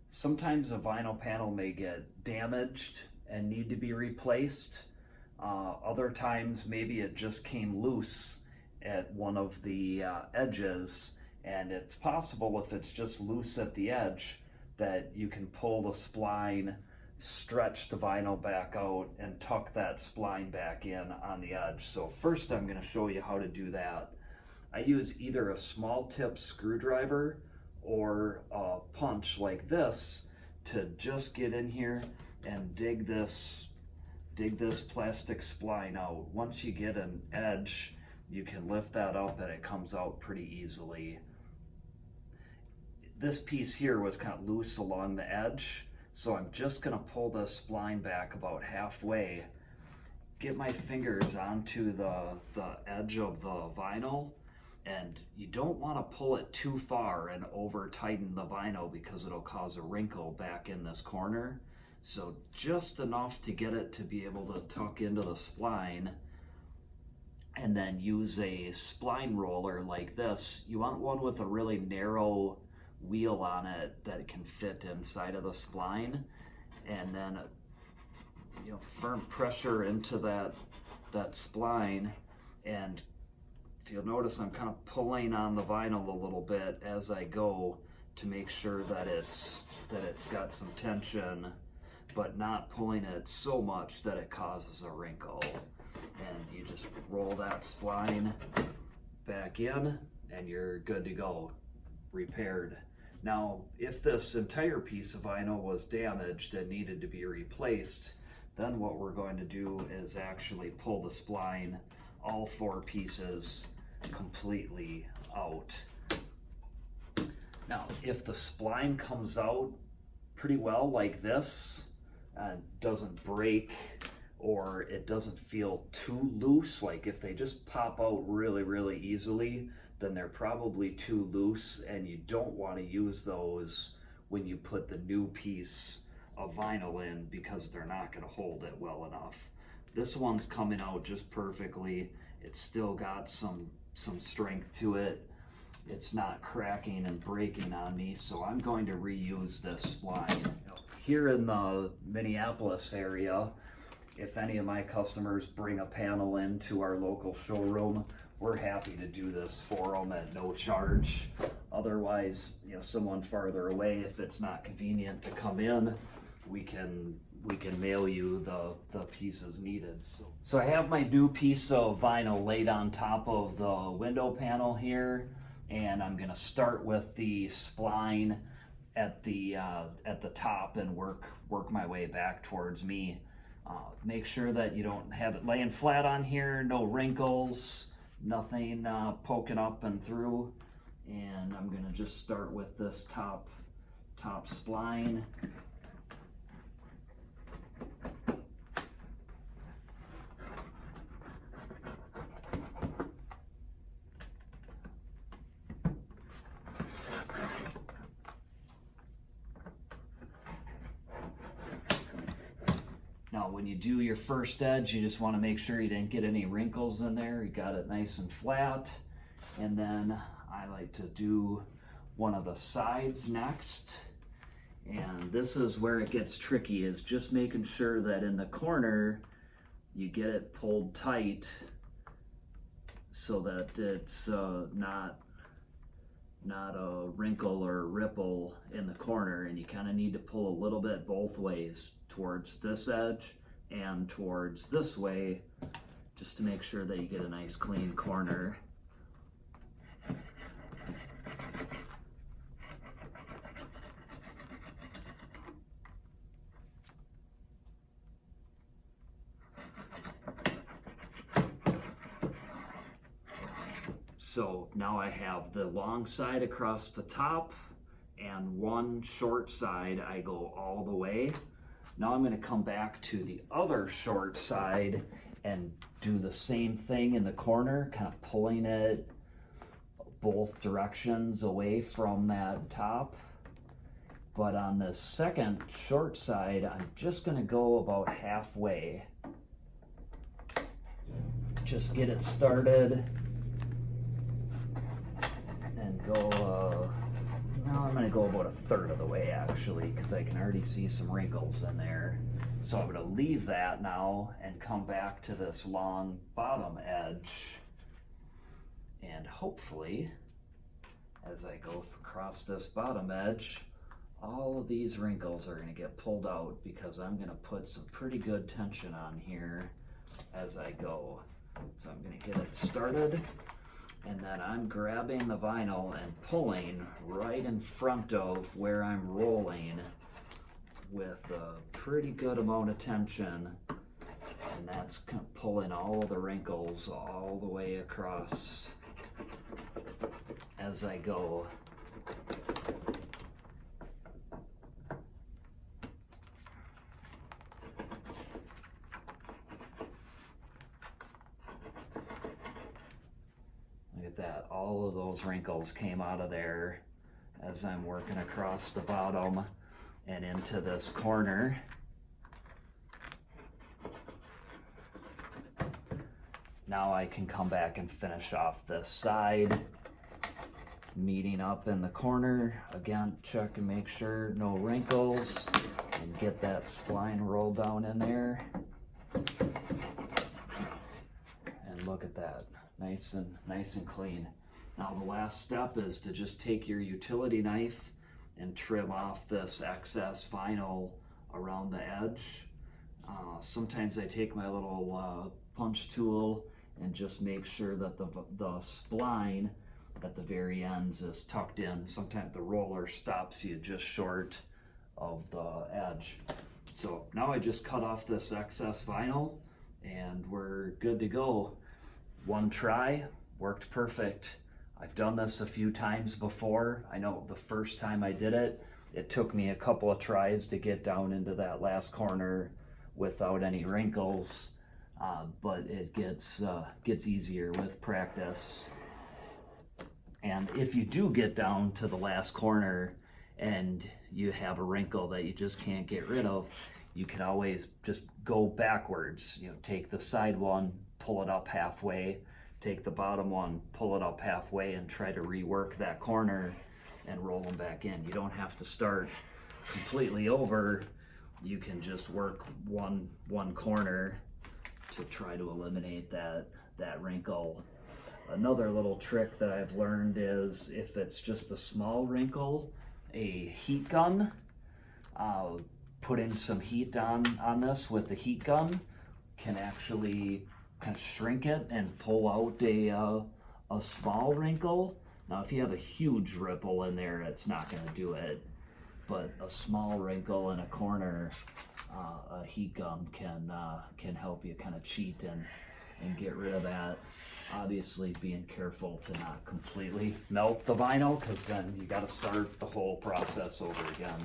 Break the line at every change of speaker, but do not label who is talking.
Sometimes a vinyl panel may get damaged and need to be replaced. Other times maybe it just came loose at one of the edges, and it's possible if it's just loose at the edge that you can pull the spline, stretch the vinyl back out, and tuck that spline back in on the edge. So first I'm going to show you how to do that. I use either a small tip screwdriver or a punch like this to just get in here and dig this plastic spline out. Once you get an edge, you can lift that up and it comes out pretty easily. This piece here was kind of loose along the edge, so I'm just going to pull the spline back about halfway, get my fingers onto the edge of the vinyl, and you don't want to pull it too far and over tighten the vinyl because it'll cause a wrinkle back in this corner. So just enough to get it to be able to tuck into the spline, and then use a spline roller like this. You want one with a really narrow wheel on it that can fit inside of the spline, and then firm pressure into that spline. And if you'll notice, I'm kind of pulling on the vinyl a little bit as I go to make sure that it's got some tension, but not pulling it so much that it causes a wrinkle. And you just roll that spline back in and you're good to go, repaired. Now, if this entire piece of vinyl was damaged and needed to be replaced, then what we're going to do is actually pull the spline, all 4 pieces, completely out. Now, if the spline comes out pretty well like this, doesn't break, or it doesn't feel too loose, like if they just pop out really easily, then they're probably too loose, and you don't want to use those when you put the new piece of vinyl in, because they're not going to hold it well enough. This one's coming out just perfectly. It's still got some strength to it. It's not cracking and breaking on me, so I'm going to reuse this spline. Here in the Minneapolis area, if any of my customers bring a panel into our local showroom, we're happy to do this for them at no charge. Otherwise, someone farther away, if it's not convenient to come in, we can mail you the pieces needed. So I have my new piece of vinyl laid on top of the window panel here, and I'm going to start with the spline at the top and work my way back towards me. Make sure that you don't have it laying flat on here, no wrinkles, nothing poking up and through. And I'm going to just start with this top spline. Now, when you do your first edge, you just want to make sure you didn't get any wrinkles in there. You got it nice and flat. And then I like to do one of the sides next. And this is where it gets tricky, is just making sure that in the corner you get it pulled tight so that it's not a wrinkle or ripple in the corner. And you kind of need to pull a little bit both ways, towards this edge and towards this way, just to make sure that you get a nice clean corner. So now I have the long side across the top and one short side. I go all the way. Now I'm going to come back to the other short side and do the same thing in the corner, kind of pulling it both directions away from that top. But on the second short side, I'm just going to go about halfway. Just get it started and go Now I'm gonna go about a third of the way actually, because I can already see some wrinkles in there. So I'm gonna leave that now and come back to this long bottom edge. And hopefully, as I go across this bottom edge, all of these wrinkles are gonna get pulled out, because I'm gonna put some pretty good tension on here as I go. So I'm gonna get it started, and then I'm grabbing the vinyl and pulling right in front of where I'm rolling with a pretty good amount of tension, and that's pulling all of the wrinkles all the way across as I go. Look at that, all of those wrinkles came out of there as I'm working across the bottom and into this corner. Now I can come back and finish off this side, meeting up in the corner. Again, check and make sure no wrinkles, and get that spline roll down in there. And look at that, nice and clean. Now the last step is to just take your utility knife and trim off this excess vinyl around the edge. Sometimes I take my little punch tool and just make sure that the spline at the very ends is tucked in. Sometimes the roller stops you just short of the edge. So now I just cut off this excess vinyl and we're good to go. One try, worked perfect. I've done this a few times before. I know the first time I did it, it took me a couple of tries to get down into that last corner without any wrinkles, but it gets easier with practice. And if you do get down to the last corner and you have a wrinkle that you just can't get rid of, you can always just go backwards. You know, take the side one, pull it up halfway, take the bottom one, pull it up halfway, and try to rework that corner and roll them back in. You don't have to start completely over. You can just work one corner to try to eliminate that wrinkle. Another little trick that I've learned is, if it's just a small wrinkle, a heat gun, putting some heat on this with the heat gun can actually kind of shrink it and pull out a small wrinkle. Now if you have a huge ripple in there, it's not going to do it, but a small wrinkle in a corner, a heat gun can help you kind of cheat and get rid of that. Obviously being careful to not completely melt the vinyl, because then you got to start the whole process over again.